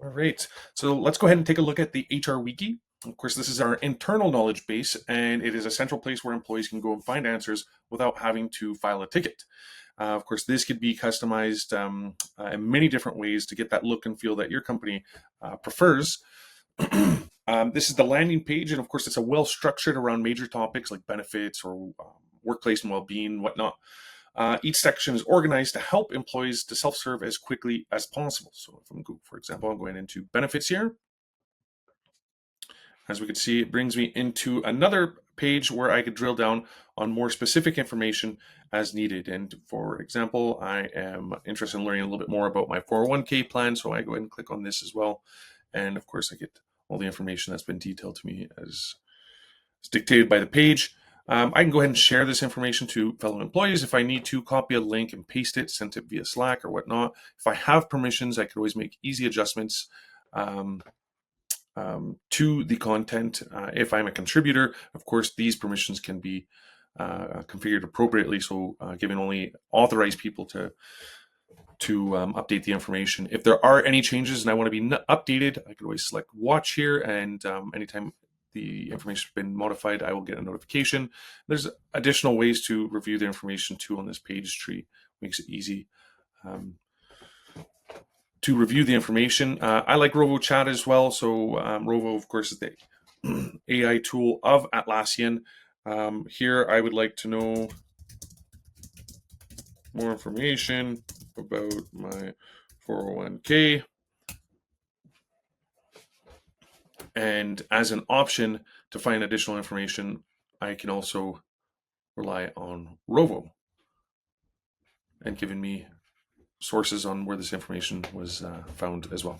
All right, so let's go ahead and take a look at the HR Wiki. Of course, this is our internal knowledge base, and it is a central place where employees can go and find answers without having to file a ticket. Of course, this could be customized in many different ways to get that look and feel that your company prefers. This is the landing page, and of course, it's a well structured around major topics like benefits or workplace and well-being, whatnot. Each section is organized to help employees to self-serve as quickly as possible. So if I'm, for example, I'm going into benefits here. As we can see, it brings me into another page where I could drill down on more specific information as needed. And for example, I am interested in learning a little bit more about my 401k plan. So I go ahead and click on this as well. And of course, I get all the information that's been detailed to me as dictated by the page. I can go ahead and share this information to fellow employees. If I need to, copy a link and paste it, send it via Slack or whatnot. If I have permissions, I can always make easy adjustments to the content. If I'm a contributor, of course, these permissions can be configured appropriately, so giving only authorized people to update the information. If there are any changes and I want to be updated, I can always select watch here, and anytime the information has been modified, I will get a notification. There's additional ways to review the information too on this page tree. Makes it easy to review the information. I like Rovo Chat as well. So Rovo, of course, is the AI tool of Atlassian. Here, I would like to know more information about my 401k. And as an option to find additional information, I can also rely on Rovo and giving me sources on where this information was found as well.